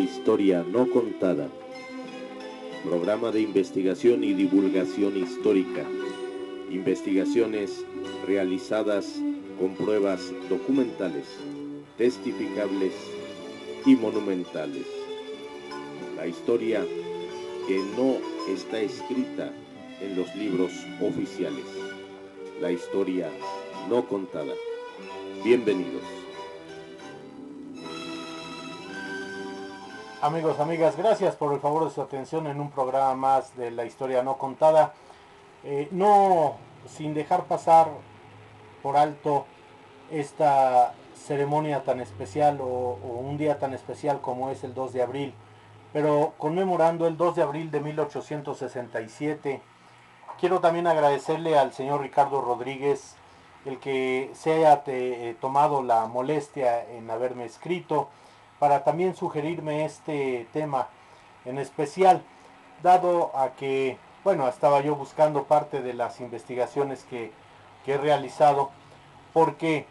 historia no contada. Programa de investigación y divulgación histórica. Investigaciones realizadas con pruebas documentales, testificables y monumentales. La historia que no está escrita en los libros oficiales. La historia no contada. Bienvenidos. Amigos, amigas, gracias por el favor de su atención en un programa más de la historia no contada. No sin dejar pasar por alto esta ceremonia tan especial o un día tan especial como es el 2 de abril, pero conmemorando el 2 de abril de 1867. Quiero también agradecerle al señor Ricardo Rodríguez el que se haya tomado la molestia en haberme escrito para también sugerirme este tema en especial, dado a que, bueno, estaba yo buscando parte de las investigaciones que he realizado, porque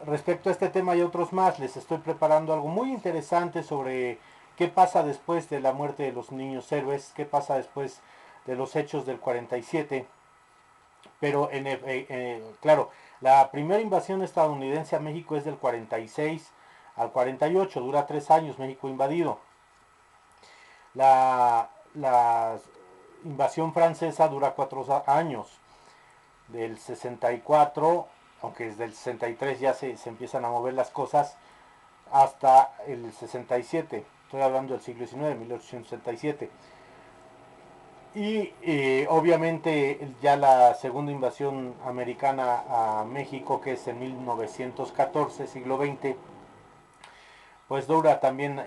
respecto a este tema y otros más, les estoy preparando algo muy interesante sobre qué pasa después de la muerte de los niños héroes, qué pasa después de los hechos del 47, pero claro, la primera invasión estadounidense a México es del 46 al 48, dura 3 años México invadido. La invasión francesa dura 4 años, del 64, aunque desde el 63 ya se empiezan a mover las cosas, hasta el 67, estoy hablando del siglo XIX, 1867. Y obviamente ya la segunda invasión americana a México, que es en 1914, siglo XX, pues dura también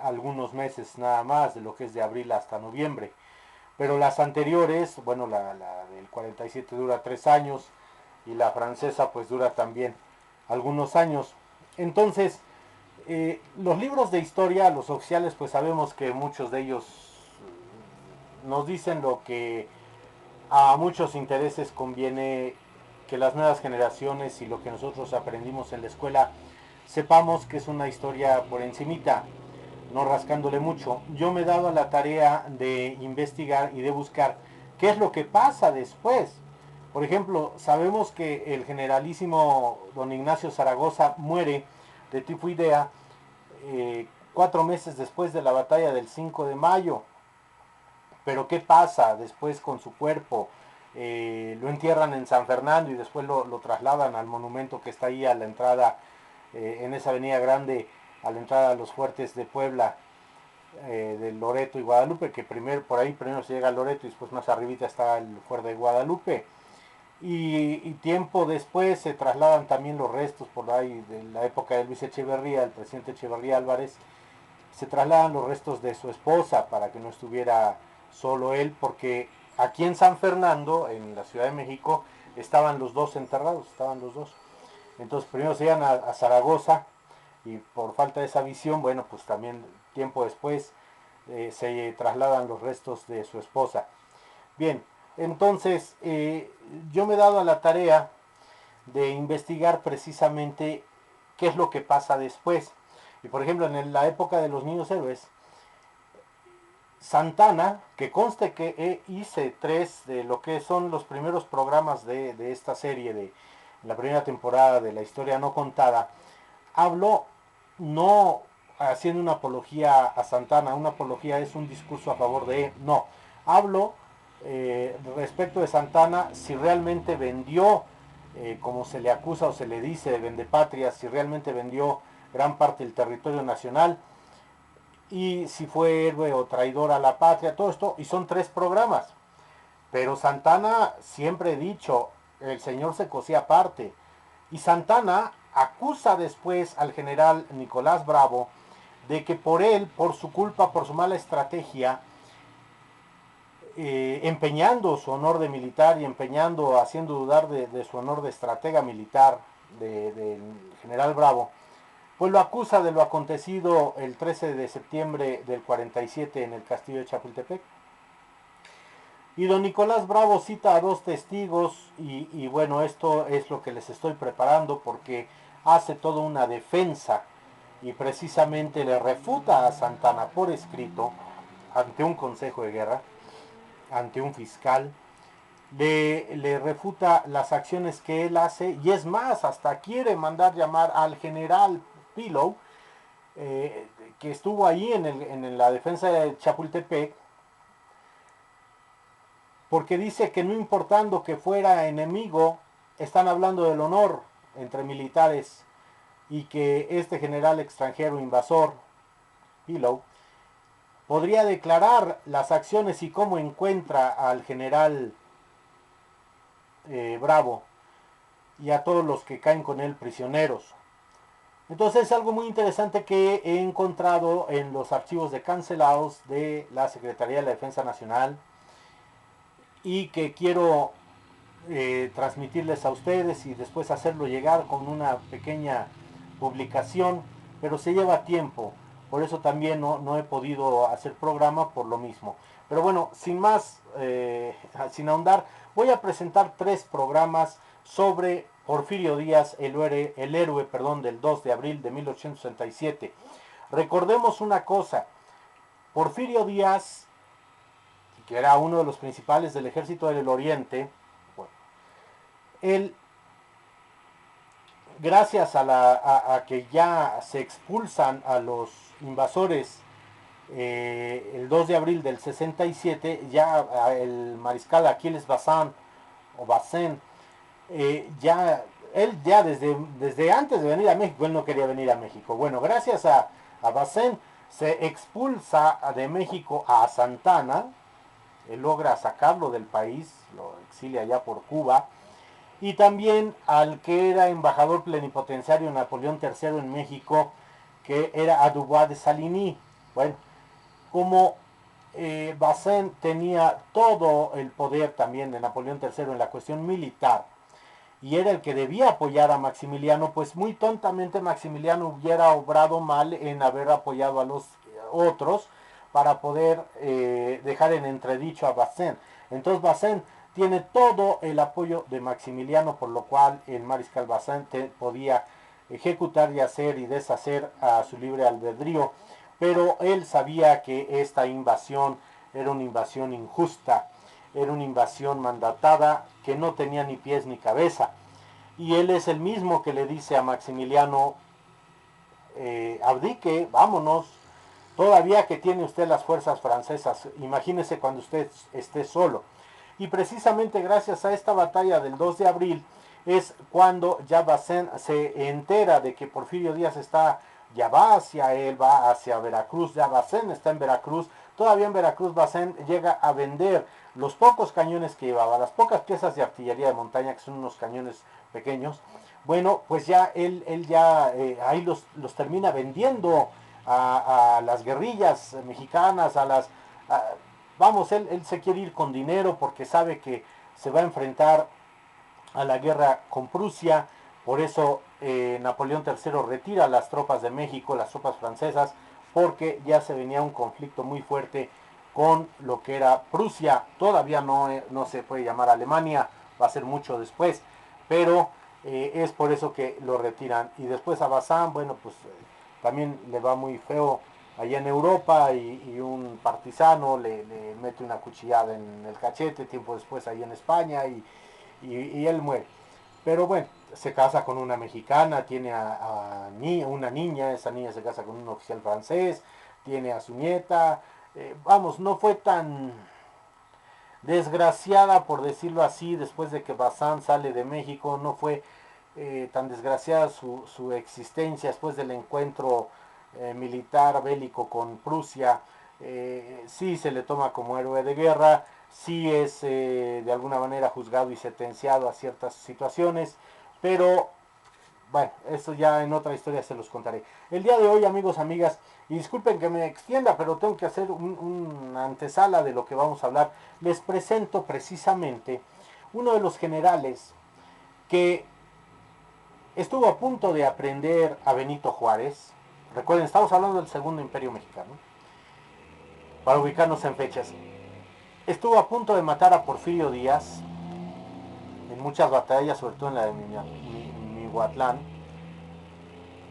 algunos meses nada más, de lo que es de abril hasta noviembre. Pero las anteriores, bueno, la del 47 dura 3 años y la francesa pues dura también algunos años. Entonces, los libros de historia, los oficiales, pues sabemos que muchos de ellos nos dicen lo que a muchos intereses conviene que las nuevas generaciones y lo que nosotros aprendimos en la escuela sepamos que es una historia por encimita, no rascándole mucho. Yo me he dado a la tarea de investigar y de buscar qué es lo que pasa después. Por ejemplo, sabemos que el generalísimo don Ignacio Zaragoza muere de tifoidea 4 meses después de la batalla del 5 de mayo. Pero ¿qué pasa después con su cuerpo? Lo entierran en San Fernando y después lo trasladan al monumento que está ahí a la entrada, en esa avenida grande, a la entrada a los fuertes de Puebla, de Loreto y Guadalupe, que por ahí primero se llega a Loreto y después más arribita está el fuerte de Guadalupe. Y tiempo después se trasladan también los restos por ahí de la época de Luis Echeverría, el presidente Echeverría Álvarez, se trasladan los restos de su esposa para que no estuviera solo él, porque aquí en San Fernando, en la Ciudad de México, estaban los dos enterrados, estaban los dos. Entonces primero se iban a Zaragoza y por falta de esa visión, bueno, pues también tiempo después se trasladan los restos de su esposa. Bien, entonces yo me he dado a la tarea de investigar precisamente qué es lo que pasa después. Y por ejemplo, en la época de los niños héroes, Santana, que conste que hice 3 de lo que son los primeros programas de esta serie, de la primera temporada de la historia no contada, habló no haciendo una apología a Santana. Una apología es un discurso a favor de él, no, hablo respecto de Santana, si realmente vendió, como se le acusa o se le dice, de vendepatria, si realmente vendió gran parte del territorio nacional, y si fue héroe o traidor a la patria, todo esto, y son 3 programas. Pero Santana, siempre he dicho, el señor se cosía aparte. Y Santana acusa después al general Nicolás Bravo de que por él, por su culpa, por su mala estrategia, empeñando su honor de militar y haciendo dudar de su honor de estratega militar del general Bravo, pues lo acusa de lo acontecido el 13 de septiembre del 47 en el castillo de Chapultepec. Y don Nicolás Bravo cita a 2 testigos y bueno, esto es lo que les estoy preparando porque hace toda una defensa y precisamente le refuta a Santana por escrito ante un consejo de guerra, ante un fiscal, le refuta las acciones que él hace y es más, hasta quiere mandar llamar al general Pillow, que estuvo ahí en la defensa de Chapultepec, porque dice que no importando que fuera enemigo, están hablando del honor entre militares y que este general extranjero invasor, Pillow, podría declarar las acciones y cómo encuentra al general Bravo y a todos los que caen con él prisioneros. Entonces es algo muy interesante que he encontrado en los archivos de cancelados de la Secretaría de la Defensa Nacional y que quiero transmitirles a ustedes y después hacerlo llegar con una pequeña publicación, pero se lleva tiempo, por eso también no he podido hacer programa por lo mismo. Pero bueno, sin más, sin ahondar, voy a presentar 3 programas sobre Porfirio Díaz, el héroe del 2 de abril de 1867. Recordemos una cosa, Porfirio Díaz, que era uno de los principales del ejército del Oriente, bueno, él, gracias a que ya se expulsan a los invasores el 2 de abril del 67, ya el mariscal Aquiles Bazán, o Bazán, él ya desde antes de venir a México, él no quería venir a México. Bueno, gracias a Bazán se expulsa de México a Santana, él logra sacarlo del país, lo exilia allá por Cuba, y también al que era embajador plenipotenciario Napoleón III en México, que era Adubois de Saligny. Bueno, como Bazán tenía todo el poder también de Napoleón III en la cuestión militar, y era el que debía apoyar a Maximiliano, pues muy tontamente Maximiliano hubiera obrado mal en haber apoyado a los otros para poder dejar en entredicho a Bazán. Entonces Bazán tiene todo el apoyo de Maximiliano, por lo cual el mariscal Bazán podía ejecutar y hacer y deshacer a su libre albedrío, pero él sabía que esta invasión era una invasión injusta, era una invasión mandatada que no tenía ni pies ni cabeza. Y él es el mismo que le dice a Maximiliano, abdique, vámonos, todavía que tiene usted las fuerzas francesas, imagínese cuando usted esté solo. Y precisamente gracias a esta batalla del 2 de abril es cuando ya Bazán se entera de que Porfirio Díaz ya va hacia él, va hacia Veracruz, ya Bazán está en Veracruz. Todavía en Veracruz Bazán llega a vender los pocos cañones que llevaba, las pocas piezas de artillería de montaña, que son unos cañones pequeños. Bueno, pues ya él ya ahí los termina vendiendo a las guerrillas mexicanas, vamos, él se quiere ir con dinero porque sabe que se va a enfrentar a la guerra con Prusia. Por eso Napoleón III retira las tropas de México, las tropas francesas, porque ya se venía un conflicto muy fuerte con lo que era Prusia. Todavía no se puede llamar Alemania, va a ser mucho después, pero es por eso que lo retiran. Y después a Bazán, bueno, pues también le va muy feo allá en Europa y un partisano le mete una cuchillada en el cachete tiempo después ahí en España y él muere. Pero bueno, se casa con una mexicana, tiene a una niña, esa niña se casa con un oficial francés, tiene a su nieta. Vamos, no fue tan desgraciada, por decirlo así, después de que Bazán sale de México, no fue tan desgraciada su existencia después del encuentro militar bélico con Prusia. Sí se le toma como héroe de guerra, sí es de alguna manera juzgado y sentenciado a ciertas situaciones, pero bueno, eso ya en otra historia se los contaré. El día de hoy, amigos, amigas, y disculpen que me extienda, pero tengo que hacer una antesala de lo que vamos a hablar. Les presento precisamente uno de los generales que estuvo a punto de aprender a Benito Juárez. Recuerden, estamos hablando del Segundo Imperio Mexicano, para ubicarnos en fechas. Estuvo a punto de matar a Porfirio Díaz en muchas batallas, sobre todo en la de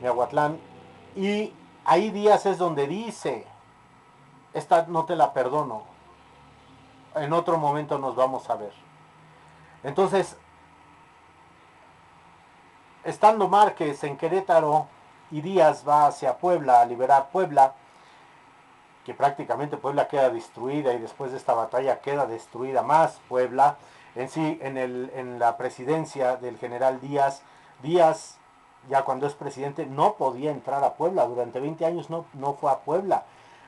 Miahuatlán. Y ahí Díaz es donde dice, esta no te la perdono, en otro momento nos vamos a ver. Entonces, estando Márquez en Querétaro y Díaz va hacia Puebla a liberar Puebla, que prácticamente Puebla queda destruida y después de esta batalla queda destruida más Puebla, en sí, en la presidencia del general Díaz, Díaz, ya cuando es presidente, no podía entrar a Puebla, durante 20 años no fue a Puebla.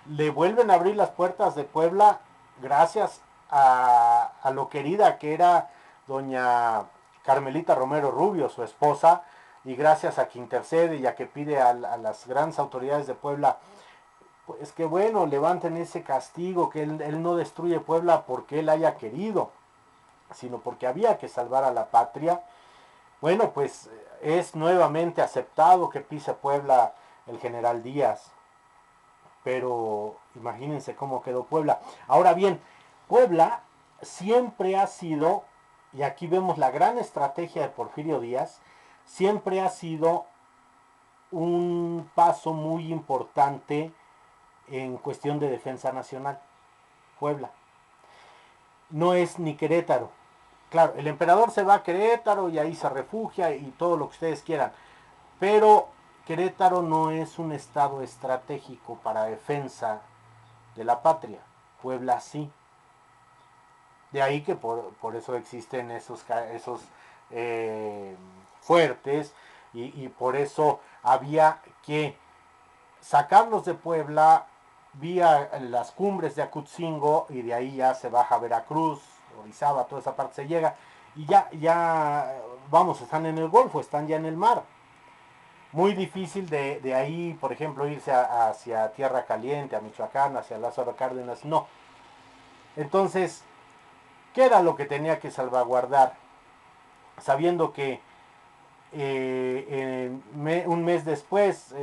Le vuelven a abrir las puertas de Puebla gracias a lo querida que era doña Carmelita Romero Rubio, su esposa, y gracias a que intercede y a que pide a las grandes autoridades de Puebla, pues que bueno, levanten ese castigo, que él no destruye Puebla porque él haya querido, sino porque había que salvar a la patria. Bueno, pues es nuevamente aceptado que pise Puebla el general Díaz, pero imagínense cómo quedó Puebla. Ahora bien, Puebla siempre ha sido, y aquí vemos la gran estrategia de Porfirio Díaz, siempre ha sido un paso muy importante en cuestión de defensa nacional. Puebla no es ni Querétaro. Claro, el emperador se va a Querétaro y ahí se refugia y todo lo que ustedes quieran, pero Querétaro no es un estado estratégico para defensa de la patria. Puebla sí. De ahí que por eso existen esos eh, fuertes y por eso había que sacarlos de Puebla vía las cumbres de Acutzingo y de ahí ya se baja a Veracruz, Orizaba, toda esa parte se llega y ya, vamos, están en el Golfo, están ya en el mar. Muy difícil de ahí, por ejemplo, irse hacia Tierra Caliente, a Michoacán, hacia Lázaro Cárdenas, no. Entonces, ¿qué era lo que tenía que salvaguardar? Sabiendo que un mes después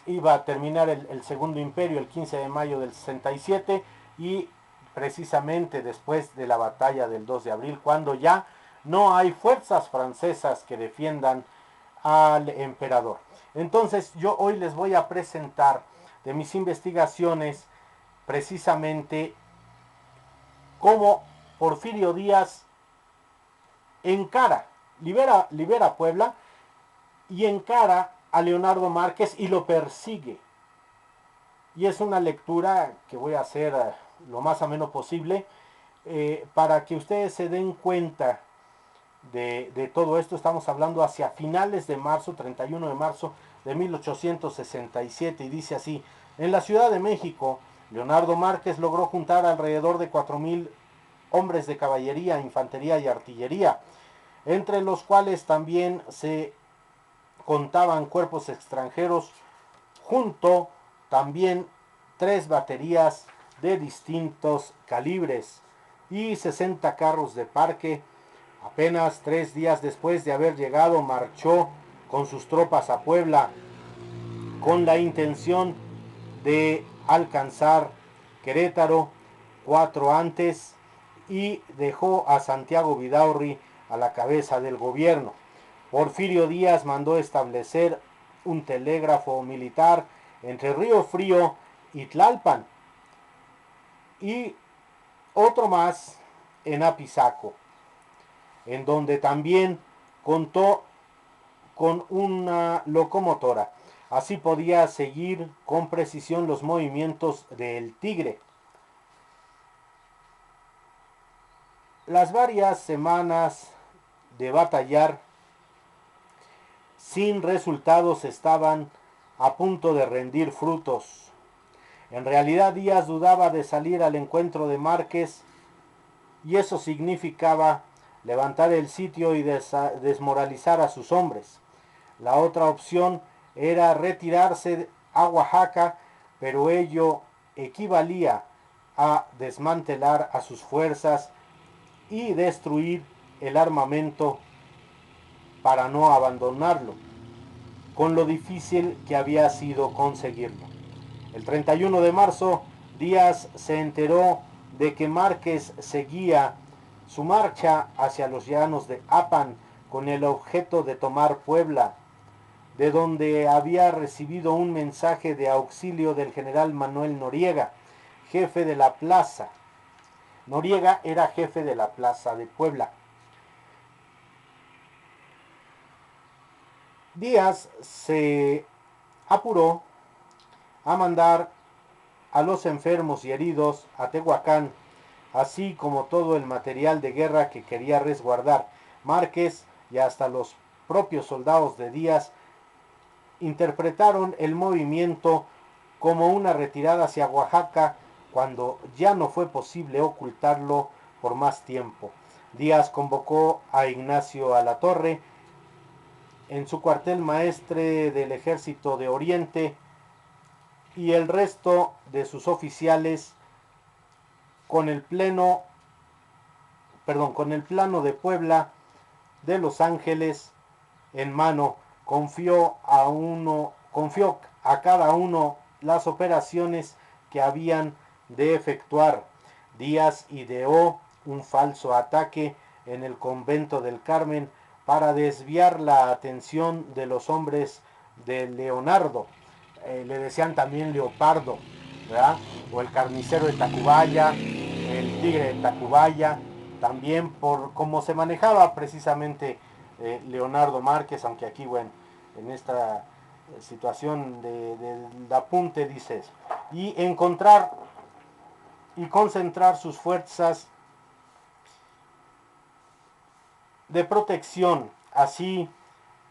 iba a terminar el Segundo Imperio el 15 de mayo del 67 y precisamente después de la batalla del 2 de abril, cuando ya no hay fuerzas francesas que defiendan al emperador. Entonces yo hoy les voy a presentar de mis investigaciones precisamente cómo Porfirio Díaz encara, libera Puebla y encara a Leonardo Márquez y lo persigue. Y es una lectura que voy a hacer lo más ameno posible para que ustedes se den cuenta de todo esto. Estamos hablando hacia finales de marzo, 31 de marzo de 1867, y dice así: en la Ciudad de México, Leonardo Márquez logró juntar alrededor de 4,000 hombres de caballería, infantería y artillería, entre los cuales también se contaban cuerpos extranjeros, junto también 3 baterías de distintos calibres y 60 carros de parque. Apenas 3 días después de haber llegado, marchó con sus tropas a Puebla con la intención de alcanzar Querétaro 4 antes y dejó a Santiago Vidaurri a la cabeza del gobierno. Porfirio Díaz mandó establecer un telégrafo militar entre Río Frío y Tlalpan y otro más en Apizaco, en donde también contó con una locomotora. Así podía seguir con precisión los movimientos del Tigre. Las varias semanas de batallar sin resultados estaban a punto de rendir frutos. En realidad Díaz dudaba de salir al encuentro de Márquez y eso significaba levantar el sitio y desmoralizar a sus hombres. La otra opción era retirarse a Oaxaca, pero ello equivalía a desmantelar a sus fuerzas y destruir el armamento para no abandonarlo, con lo difícil que había sido conseguirlo. El 31 de marzo, Díaz se enteró de que Márquez seguía su marcha hacia los llanos de Apan con el objeto de tomar Puebla. de donde había recibido un mensaje de auxilio del general Manuel Noriega, jefe de la plaza. Noriega era jefe de la plaza de Puebla. Díaz se apuró a mandar a los enfermos y heridos a Tehuacán, así como todo el material de guerra que quería resguardar. Márquez y hasta los propios soldados de Díaz interpretaron el movimiento como una retirada hacia Oaxaca cuando ya no fue posible ocultarlo por más tiempo. Díaz convocó a Ignacio Alatorre en su cuartel maestre del Ejército de Oriente y el resto de sus oficiales con el plano de Puebla de Los Ángeles en mano. Confió a cada uno las operaciones que habían de efectuar. Díaz ideó un falso ataque en el convento del Carmen para desviar la atención de los hombres de Leonardo. Le decían también Leopardo, ¿verdad? O el carnicero de Tacubaya, el tigre de Tacubaya, también por cómo se manejaba precisamente Leonardo Márquez, aunque aquí, bueno, en esta situación de apunte dice eso. Y encontrar y concentrar sus fuerzas de protección. Así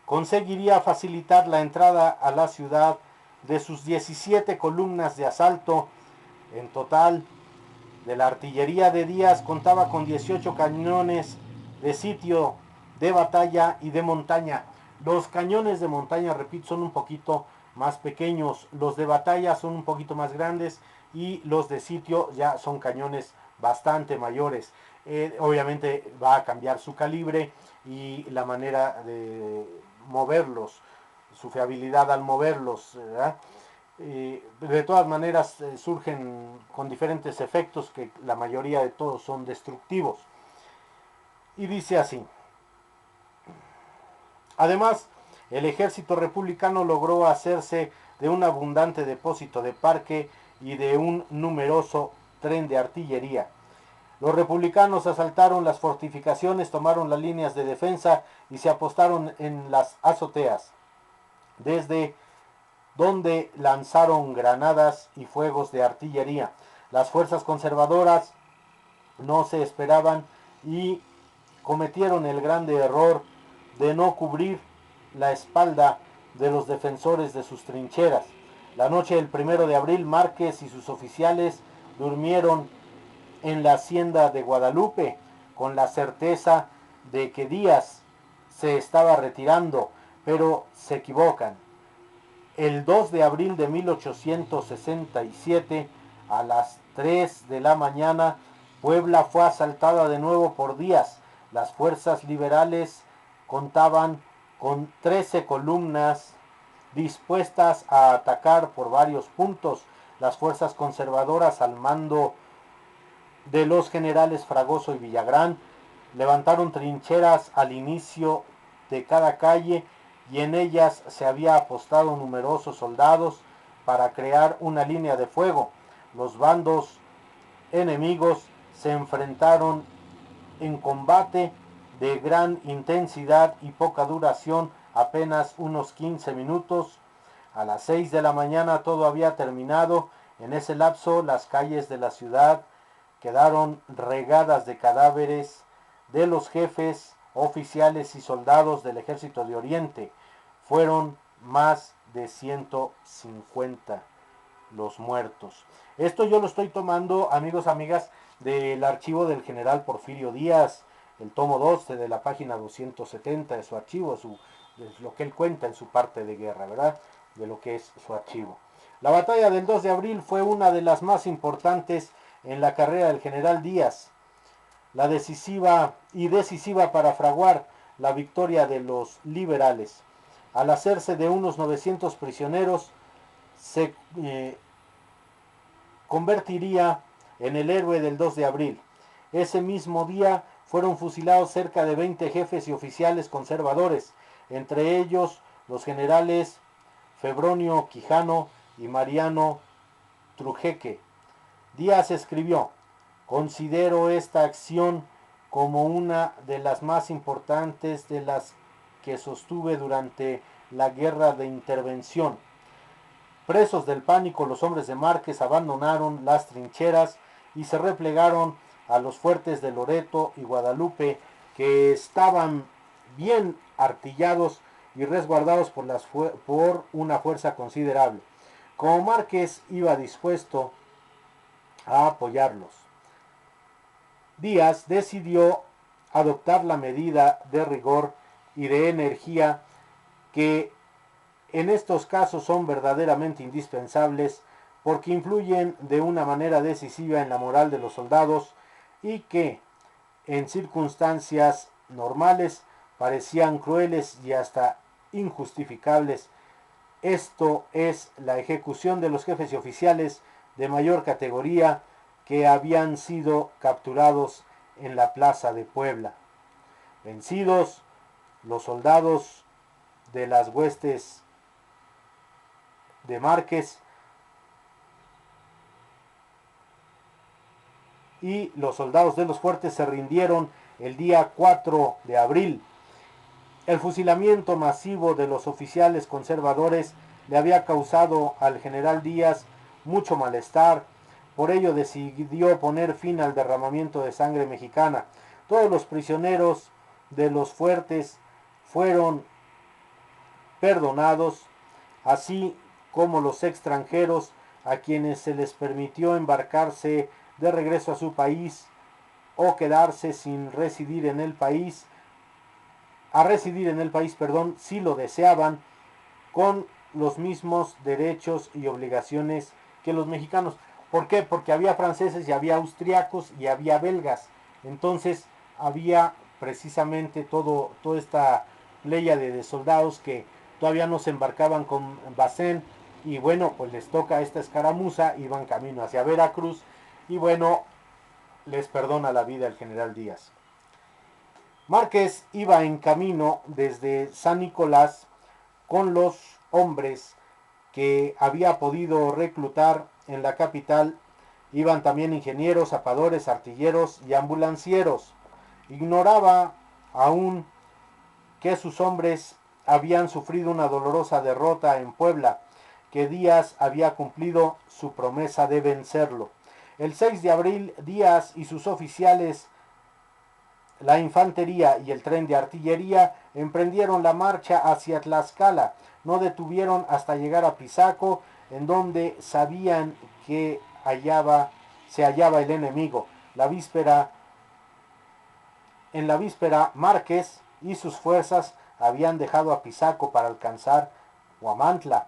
conseguiría facilitar la entrada a la ciudad de sus 17 columnas de asalto. En total, de la artillería de Díaz contaba con 18 cañones de sitio, de batalla y de montaña. Los cañones de montaña, repito, son un poquito más pequeños, los de batalla son un poquito más grandes y los de sitio ya son cañones bastante mayores. Obviamente va a cambiar su calibre y la manera de moverlos, su fiabilidad al moverlos, ¿verdad? De todas maneras surgen con diferentes efectos que la mayoría de todos son destructivos. Y dice así: además, el ejército republicano logró hacerse de un abundante depósito de parque y de un numeroso tren de artillería. Los republicanos asaltaron las fortificaciones, tomaron las líneas de defensa y se apostaron en las azoteas, desde donde lanzaron granadas y fuegos de artillería. Las fuerzas conservadoras no se esperaban y cometieron el grande error de no cubrir la espalda de los defensores de sus trincheras. La noche del 1 de abril, Márquez y sus oficiales durmieron en la hacienda de Guadalupe con la certeza de que Díaz se estaba retirando, pero se equivocan. El 2 de abril de 1867, a las 3 de la mañana, Puebla fue asaltada de nuevo por Díaz. Las fuerzas liberales contaban con 13 columnas dispuestas a atacar por varios puntos. Las fuerzas conservadoras, al mando de los generales Fragoso y Villagrán, levantaron trincheras al inicio de cada calle y en ellas se había apostado numerosos soldados para crear una línea de fuego. Los bandos enemigos se enfrentaron en combate de gran intensidad y poca duración, apenas unos 15 minutos. A las 6 de la mañana todo había terminado. En ese lapso las calles de la ciudad quedaron regadas de cadáveres de los jefes, oficiales y soldados del Ejército de Oriente. Fueron más de 150 los muertos. Esto yo lo estoy tomando, amigos, amigas, del archivo del general Porfirio Díaz, el tomo 12 de la página 270 de su archivo, de lo que él cuenta en su parte de guerra, ¿verdad? De lo que es su archivo. La batalla del 2 de abril fue una de las más importantes en la carrera del general Díaz, la decisiva para fraguar la victoria de los liberales. Al hacerse de unos 900 prisioneros, se convertiría en el héroe del 2 de abril. Ese mismo día fueron fusilados cerca de 20 jefes y oficiales conservadores, entre ellos los generales Febronio Quijano y Mariano Trujeque. Díaz escribió: considero esta acción como una de las más importantes de las que sostuve durante la guerra de intervención. Presos del pánico, los hombres de Márquez abandonaron las trincheras y se replegaron a los fuertes de Loreto y Guadalupe, que estaban bien artillados y resguardados por una fuerza considerable. Como Márquez iba dispuesto a apoyarlos, Díaz decidió adoptar la medida de rigor y de energía que en estos casos son verdaderamente indispensables porque influyen de una manera decisiva en la moral de los soldados y que en circunstancias normales parecían crueles y hasta injustificables. Esto es la ejecución de los jefes y oficiales de mayor categoría que habían sido capturados en la plaza de Puebla. Vencidos, los soldados de las huestes de Márquez y los soldados de los fuertes se rindieron el día 4 de abril. El fusilamiento masivo de los oficiales conservadores le había causado al general Díaz mucho malestar, por ello decidió poner fin al derramamiento de sangre mexicana. Todos los prisioneros de los fuertes fueron perdonados, así como los extranjeros a quienes se les permitió embarcarse de regreso a su país o quedarse sin residir en el país, si lo deseaban, con los mismos derechos y obligaciones que los mexicanos. ¿Por qué? Porque había franceses y había austriacos y había belgas. Entonces había precisamente toda esta pléyade de soldados que todavía no se embarcaban con Bazaine, y bueno, pues les toca esta escaramuza, iban camino hacia Veracruz y bueno, les perdona la vida el general Díaz. Márquez iba en camino desde San Nicolás con los hombres que había podido reclutar en la capital. Iban también ingenieros, zapadores, artilleros y ambulancieros. Ignoraba aún que sus hombres habían sufrido una dolorosa derrota en Puebla, que Díaz había cumplido su promesa de vencerlo. El 6 de abril, Díaz y sus oficiales, la infantería y el tren de artillería, emprendieron la marcha hacia Tlaxcala. No detuvieron hasta llegar a Pisaco, en donde sabían que se hallaba el enemigo. En la víspera, Márquez y sus fuerzas habían dejado a Pisaco para alcanzar Huamantla.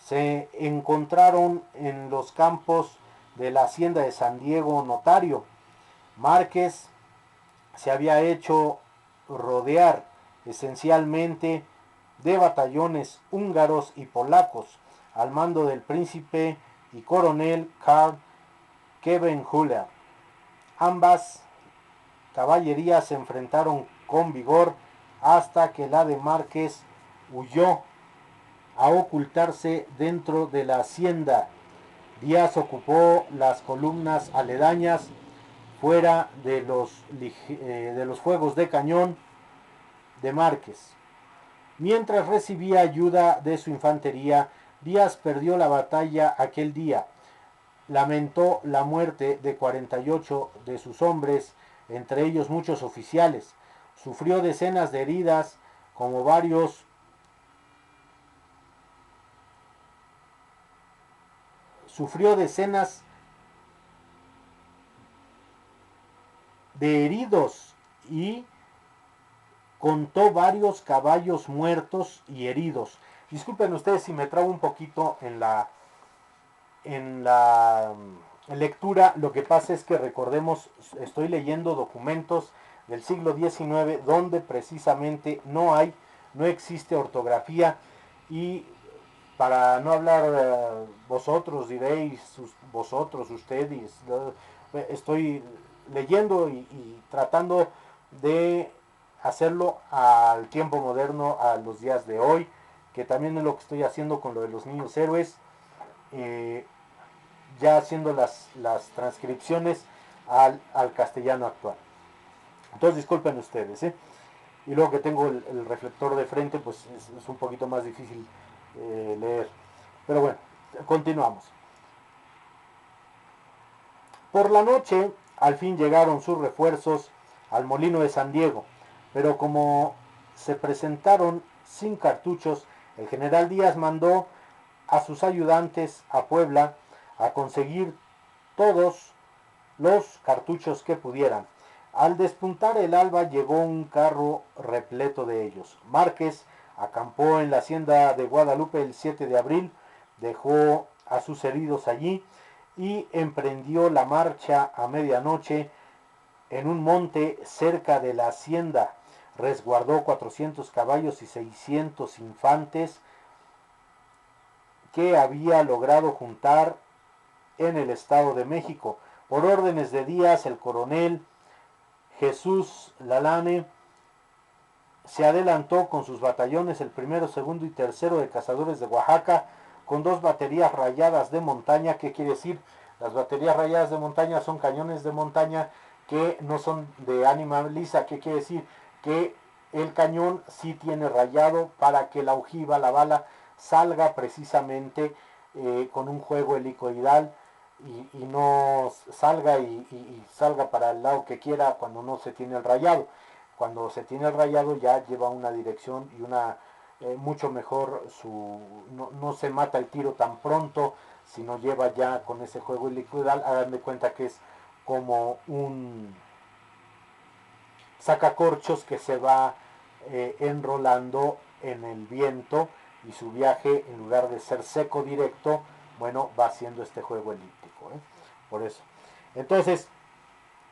Se encontraron en los campos de la hacienda de San Diego Notario. Márquez se había hecho rodear esencialmente de batallones húngaros y polacos al mando del príncipe y coronel Karl Kiepenheuer. Ambas caballerías se enfrentaron con vigor hasta que la de Márquez huyó a ocultarse dentro de la hacienda. Díaz ocupó las columnas aledañas fuera de los fuegos de cañón de Márquez. Mientras recibía ayuda de su infantería, Díaz perdió la batalla aquel día. Lamentó la muerte de 48 de sus hombres, entre ellos muchos oficiales. Sufrió decenas de heridas, como varios sufrió decenas de heridos y contó varios caballos muertos y heridos. Disculpen ustedes si me trabo un poquito en la lectura. Lo que pasa es que recordemos, estoy leyendo documentos del siglo XIX donde precisamente no existe ortografía, y para no hablar vosotros diréis, vosotros, ustedes, estoy leyendo y tratando de hacerlo al tiempo moderno, a los días de hoy, que también es lo que estoy haciendo con lo de los niños héroes, ya haciendo las transcripciones al castellano actual. Entonces disculpen ustedes, ¿eh? Y luego que tengo el reflector de frente, pues es un poquito más difícil leer. Pero bueno, continuamos. Por la noche, al fin llegaron sus refuerzos al molino de San Diego, pero como se presentaron sin cartuchos, el general Díaz mandó a sus ayudantes a Puebla a conseguir todos los cartuchos que pudieran. Al despuntar el alba llegó un carro repleto de ellos. Márquez acampó en la hacienda de Guadalupe el 7 de abril, dejó a sus heridos allí y emprendió la marcha a medianoche en un monte cerca de la hacienda. Resguardó 400 caballos y 600 infantes que había logrado juntar en el Estado de México. Por órdenes de Díaz, el coronel Jesús Lalane se adelantó con sus batallones, el primero, segundo y tercero de cazadores de Oaxaca, con 2 baterías rayadas de montaña. ¿Qué quiere decir? Las baterías rayadas de montaña son cañones de montaña que no son de ánima lisa. ¿Qué quiere decir? Que el cañón sí tiene rayado para que la ojiva, la bala, salga precisamente con un juego helicoidal y no salga y salga para el lado que quiera cuando no se tiene el rayado. Cuando se tiene el rayado ya lleva una dirección y una mucho mejor no se mata el tiro tan pronto, sino lleva ya con ese juego helicoidal. Hagan de cuenta que es como un sacacorchos que se va enrolando en el viento y su viaje, en lugar de ser seco directo, bueno, va haciendo este juego elíptico, por eso. Entonces,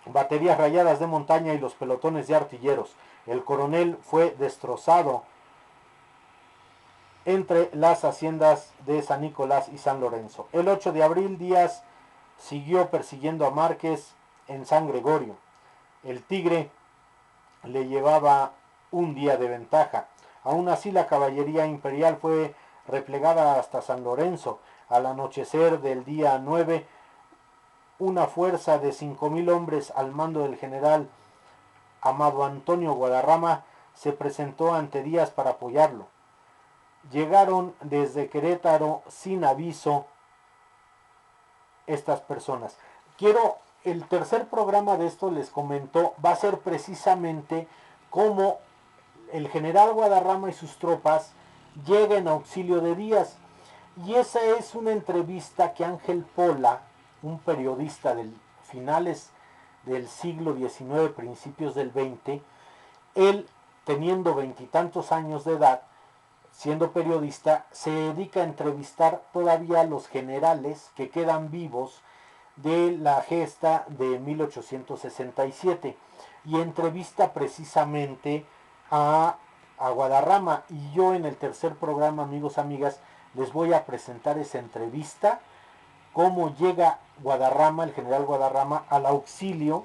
baterías rayadas de montaña y los pelotones de artilleros. El coronel fue destrozado entre las haciendas de San Nicolás y San Lorenzo. El 8 de abril Díaz siguió persiguiendo a Márquez en San Gregorio. El Tigre le llevaba un día de ventaja. Aún así, la caballería imperial fue replegada hasta San Lorenzo. Al anochecer del día 9, una fuerza de 5,000 hombres al mando del general Amado Antonio Guadarrama se presentó ante Díaz para apoyarlo. Llegaron desde Querétaro sin aviso estas personas. El tercer programa de esto les comento, va a ser precisamente cómo el general Guadarrama y sus tropas llegan a auxilio de Díaz. Y esa es una entrevista que Ángel Pola, un periodista del finales del siglo XIX, principios del XX, él, teniendo 20 y tantos años de edad, siendo periodista, se dedica a entrevistar todavía a los generales que quedan vivos de la gesta de 1867 y entrevista precisamente a Guadarrama. Y yo en el tercer programa, amigos, amigas, les voy a presentar esa entrevista, cómo llega Guadarrama, el general Guadarrama, al auxilio,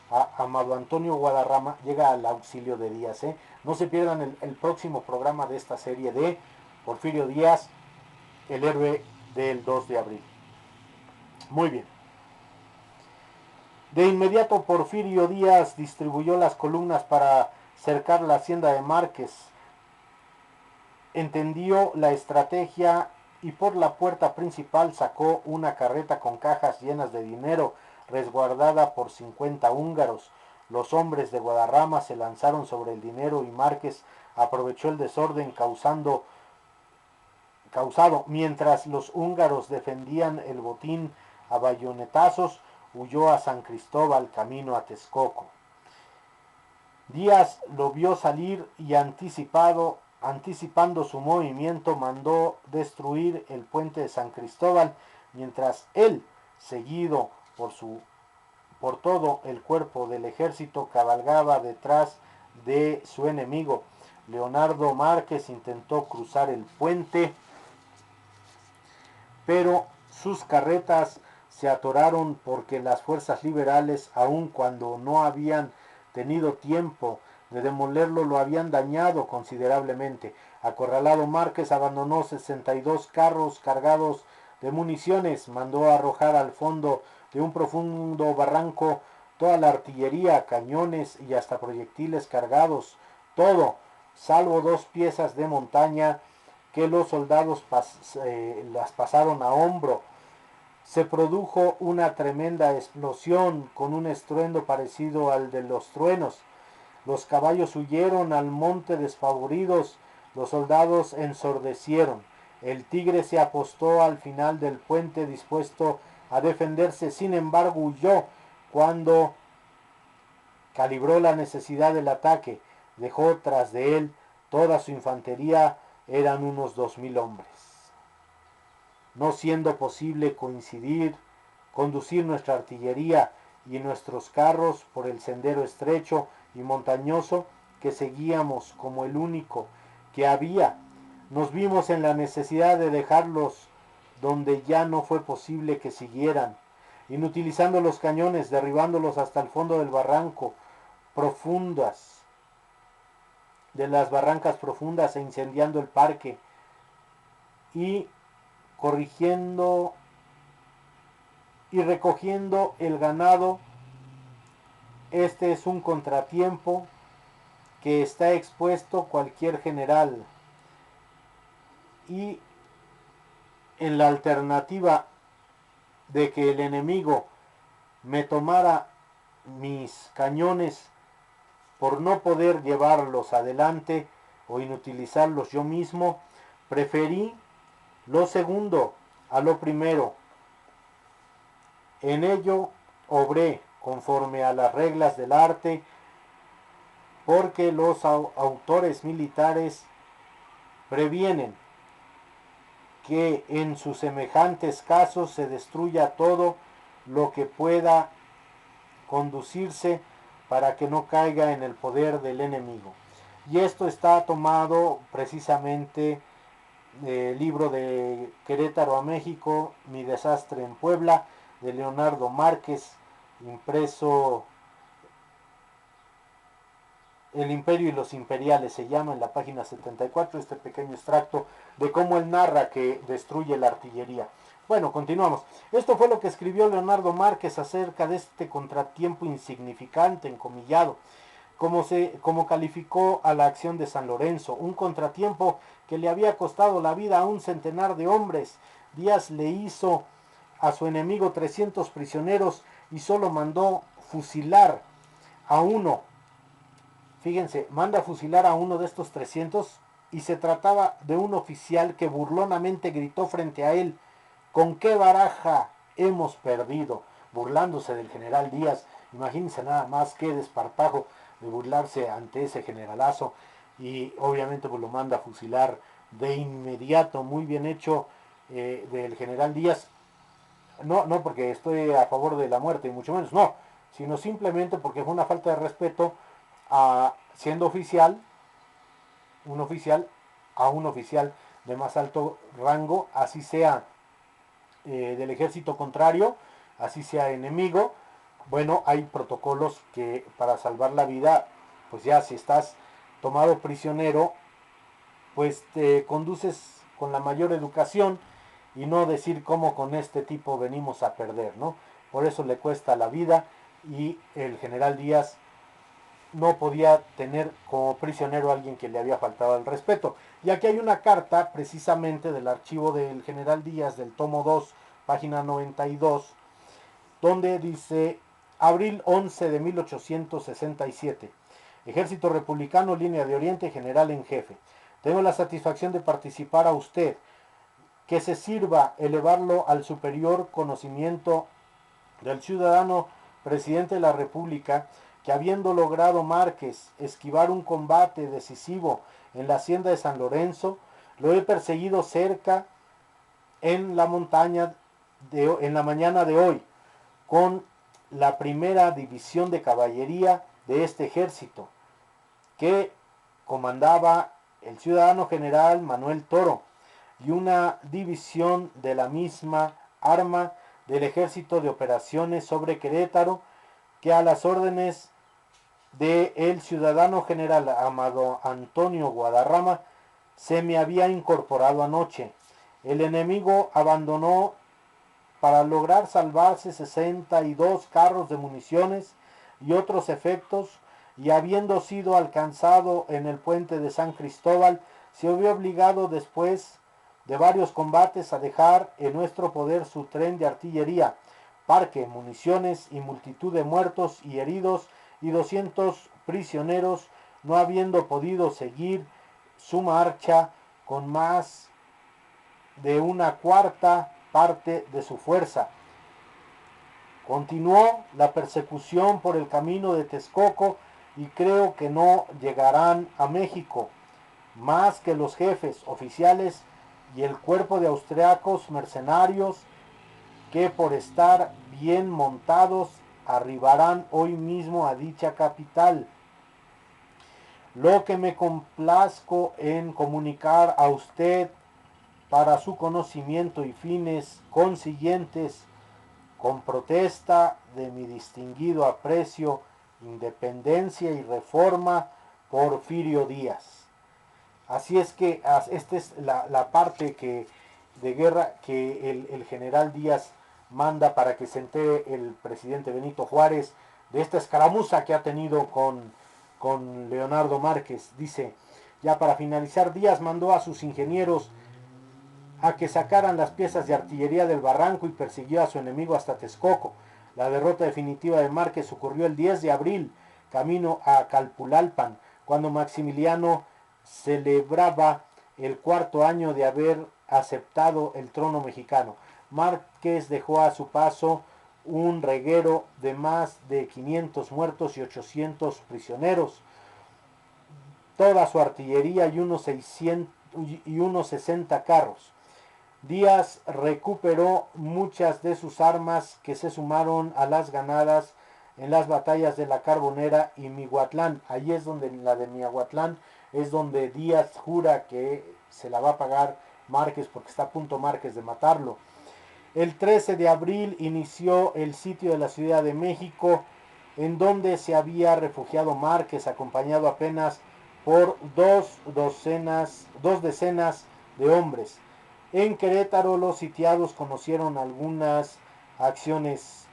a Amado Antonio Guadarrama, llega al auxilio de Díaz. No se pierdan el próximo programa de esta serie de Porfirio Díaz, el héroe del 2 de abril. Muy bien. De inmediato Porfirio Díaz distribuyó las columnas para cercar la hacienda de Márquez. Entendió la estrategia y por la puerta principal sacó una carreta con cajas llenas de dinero, resguardada por 50 húngaros. Los hombres de Guadarrama se lanzaron sobre el dinero y Márquez aprovechó el desorden causado mientras los húngaros defendían el botín a bayonetazos. Huyó a San Cristóbal camino a Texcoco. Díaz lo vio salir y anticipando su movimiento mandó destruir el puente de San Cristóbal, mientras él, seguido por todo el cuerpo del ejército, cabalgaba detrás de su enemigo. Leonardo Márquez intentó cruzar el puente, pero sus carretas se atoraron porque las fuerzas liberales, aun cuando no habían tenido tiempo de demolerlo lo habían dañado considerablemente. Acorralado Márquez abandonó 62 carros cargados de municiones, mandó arrojar al fondo de un profundo barranco toda la artillería, cañones y hasta proyectiles cargados, todo, salvo 2 piezas de montaña que los soldados las pasaron a hombro. Se produjo una tremenda explosión con un estruendo parecido al de los truenos. Los caballos huyeron al monte despavoridos, los soldados ensordecieron. El tigre se apostó al final del puente dispuesto a defenderse, sin embargo huyó cuando calibró la necesidad del ataque. Dejó tras de él toda su infantería, eran unos 2000 hombres. No siendo posible conducir nuestra artillería y nuestros carros por el sendero estrecho y montañoso que seguíamos como el único que había, nos vimos en la necesidad de dejarlos donde ya no fue posible que siguieran, inutilizando los cañones, derribándolos hasta el fondo del barranco profundas, de las barrancas profundas e incendiando el parque y corrigiendo y recogiendo el ganado. Este es un contratiempo que está expuesto cualquier general, y en la alternativa de que el enemigo me tomara mis cañones por no poder llevarlos adelante o inutilizarlos yo mismo, preferí lo segundo a lo primero. En ello obré conforme a las reglas del arte, porque los autores militares previenen que en sus semejantes casos se destruya todo lo que pueda conducirse para que no caiga en el poder del enemigo. Y esto está tomado precisamente del libro de Querétaro a México, Mi desastre en Puebla, de Leonardo Márquez, impreso El Imperio y los Imperiales, se llama, en la página 74, este pequeño extracto de cómo él narra que destruye la artillería. Bueno, continuamos. Esto fue lo que escribió Leonardo Márquez acerca de este contratiempo insignificante, encomillado, como calificó a la acción de San Lorenzo, un contratiempo que le había costado la vida a un centenar de hombres. Díaz le hizo a su enemigo 300 prisioneros y solo mandó fusilar a uno. Fíjense, manda a fusilar a uno de estos 300 y se trataba de un oficial que burlonamente gritó frente a él: ¿con qué baraja hemos perdido? Burlándose del general Díaz. Imagínense nada más qué desparpajo de burlarse ante ese generalazo, y obviamente pues lo manda a fusilar de inmediato. Muy bien hecho del general Díaz. No porque estoy a favor de la muerte, mucho menos, no, sino simplemente porque fue una falta de respeto siendo oficial, un oficial a un oficial de más alto rango, así sea del ejército contrario, así sea enemigo. Bueno, hay protocolos que para salvar la vida, pues ya si estás tomado prisionero, pues te conduces con la mayor educación y no decir cómo con este tipo venimos a perder, ¿no? Por eso le cuesta la vida, y el general Díaz no podía tener como prisionero a alguien que le había faltado el respeto. Y aquí hay una carta precisamente del archivo del general Díaz, del tomo 2, página 92, donde dice: abril 11 de 1867, Ejército Republicano, Línea de Oriente, General en Jefe. Tengo la satisfacción de participar a usted, que se sirva elevarlo al superior conocimiento del ciudadano presidente de la República, que habiendo logrado Márquez esquivar un combate decisivo en la hacienda de San Lorenzo, lo he perseguido cerca en la montaña en la mañana de hoy, con la primera división de caballería de este ejército, que comandaba el ciudadano general Manuel Toro, y una división de la misma arma del Ejército de Operaciones sobre Querétaro, que a las órdenes de el ciudadano general Amado Antonio Guadarrama se me había incorporado anoche. El enemigo abandonó para lograr salvarse 62 carros de municiones y otros efectos, y habiendo sido alcanzado en el puente de San Cristóbal, se vio obligado después de varios combates a dejar en nuestro poder su tren de artillería, parque, municiones y multitud de muertos y heridos y 200 prisioneros, no habiendo podido seguir su marcha con más de una cuarta parte de su fuerza. Continuó la persecución por el camino de Texcoco y creo que no llegarán a México más que los jefes oficiales y el cuerpo de austriacos mercenarios que por estar bien montados arribarán hoy mismo a dicha capital. Lo que me complazco en comunicar a usted para su conocimiento y fines consiguientes, con protesta de mi distinguido aprecio, independencia y reforma, Porfirio Díaz. Así es que esta es la parte de guerra que el general Díaz manda para que se entere el presidente Benito Juárez de esta escaramuza que ha tenido con Leonardo Márquez. Dice, ya para finalizar, Díaz mandó a sus ingenieros a que sacaran las piezas de artillería del barranco y persiguió a su enemigo hasta Texcoco. La derrota definitiva de Márquez ocurrió el 10 de abril, camino a Calpulalpan, cuando Maximiliano celebraba el cuarto año de haber aceptado el trono mexicano. Márquez dejó a su paso un reguero de más de 500 muertos y 800 prisioneros, toda su artillería y unos 60 carros. Díaz recuperó muchas de sus armas que se sumaron a las ganadas en las batallas de la Carbonera y Miahuatlán. Ahí es donde, en la de Miahuatlán, es donde Díaz jura que se la va a pagar Márquez porque está a punto Márquez de matarlo. El 13 de abril inició el sitio de la Ciudad de México, en donde se había refugiado Márquez, acompañado apenas por dos decenas de hombres. En Querétaro los sitiados conocieron algunas acciones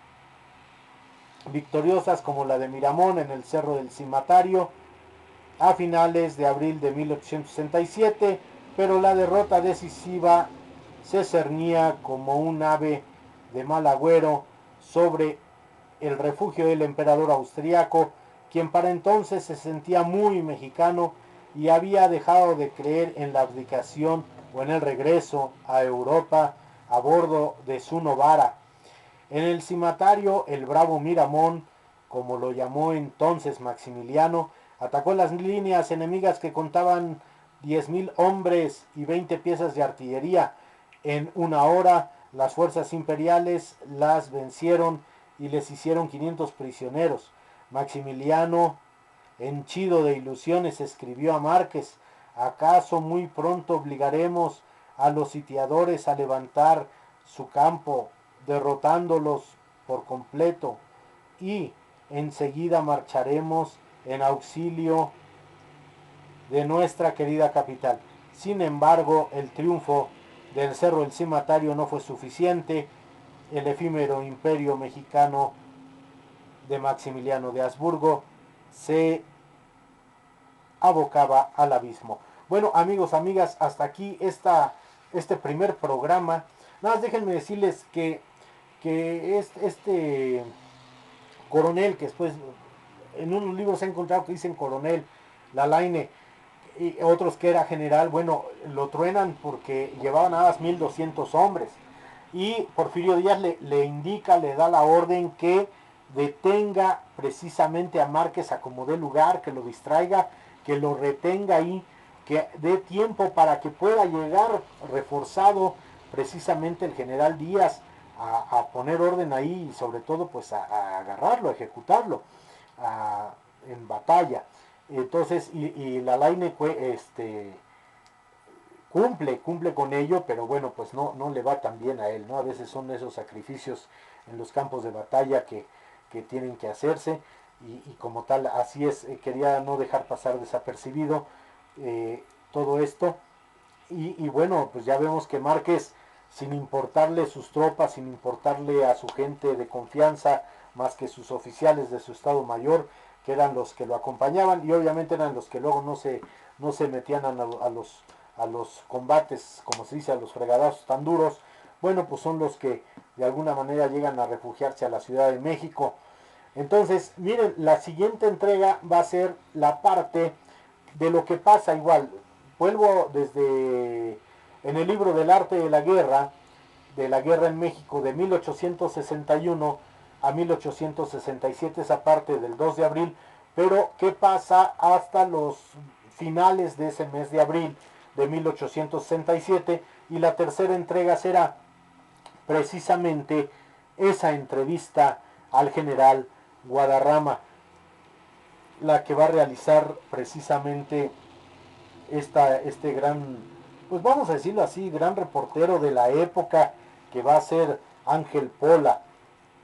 victoriosas como la de Miramón en el Cerro del Cimatario a finales de abril de 1867, pero la derrota decisiva se cernía como un ave de mal agüero sobre el refugio del emperador austriaco, quien para entonces se sentía muy mexicano y había dejado de creer en la abdicación o en el regreso a Europa a bordo de su Novara. En el cimatario, el bravo Miramón, como lo llamó entonces Maximiliano, atacó las líneas enemigas que contaban 10,000 hombres y 20 piezas de artillería. En una hora, las fuerzas imperiales las vencieron y les hicieron 500 prisioneros. Maximiliano, henchido de ilusiones, escribió a Márquez: ¿acaso muy pronto obligaremos a los sitiadores a levantar su campo, derrotándolos por completo, y enseguida marcharemos en auxilio de nuestra querida capital? Sin embargo, el triunfo del Cerro del Cimatario no fue suficiente. El efímero imperio mexicano de Maximiliano de Habsburgo se abocaba al abismo. Bueno, amigos, amigas, hasta aquí este primer programa. Nada más déjenme decirles que este coronel, que después en unos libros he encontrado que dicen coronel Lalaine, y otros que era general, bueno, lo truenan porque llevaban nada más 1,200 hombres. Y Porfirio Díaz le indica, le da la orden que detenga precisamente a Márquez a como dé lugar, que lo distraiga, que lo retenga ahí, que dé tiempo para que pueda llegar reforzado precisamente el general Díaz a poner orden ahí y sobre todo pues a agarrarlo, a ejecutarlo en batalla. Entonces, y la Laine cumple con ello, pero bueno, pues no le va tan bien a él, ¿no? A veces son esos sacrificios en los campos de batalla que tienen que hacerse. y como tal, así es, quería no dejar pasar desapercibido todo esto. Y bueno, pues ya vemos que Márquez, sin importarle sus tropas, sin importarle a su gente de confianza, más que sus oficiales de su Estado Mayor, que eran los que lo acompañaban, y obviamente eran los que luego no se metían a los combates, como se dice, a los fregadazos tan duros. Bueno, pues son los que de alguna manera llegan a refugiarse a la Ciudad de México. Entonces, miren, la siguiente entrega va a ser la parte de lo que pasa igual. Vuelvo desde en el libro del arte de la guerra en México de 1861 a 1867, esa parte del 2 de abril, pero qué pasa hasta los finales de ese mes de abril de 1867, y la tercera entrega será precisamente esa entrevista al general Guadarrama, la que va a realizar precisamente este gran, pues vamos a decirlo así, gran reportero de la época, que va a ser Ángel Pola,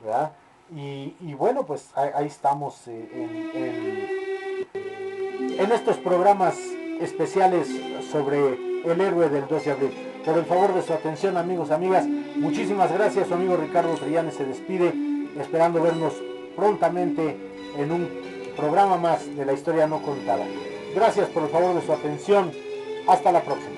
¿verdad? Y bueno, pues ahí estamos en estos programas especiales sobre el héroe del 2 de abril. Por el favor de su atención, amigos, amigas, muchísimas gracias. Su amigo Ricardo Trillanes se despide, esperando vernos prontamente en un programa más de la historia no contada. Gracias por el favor de su atención. Hasta la próxima.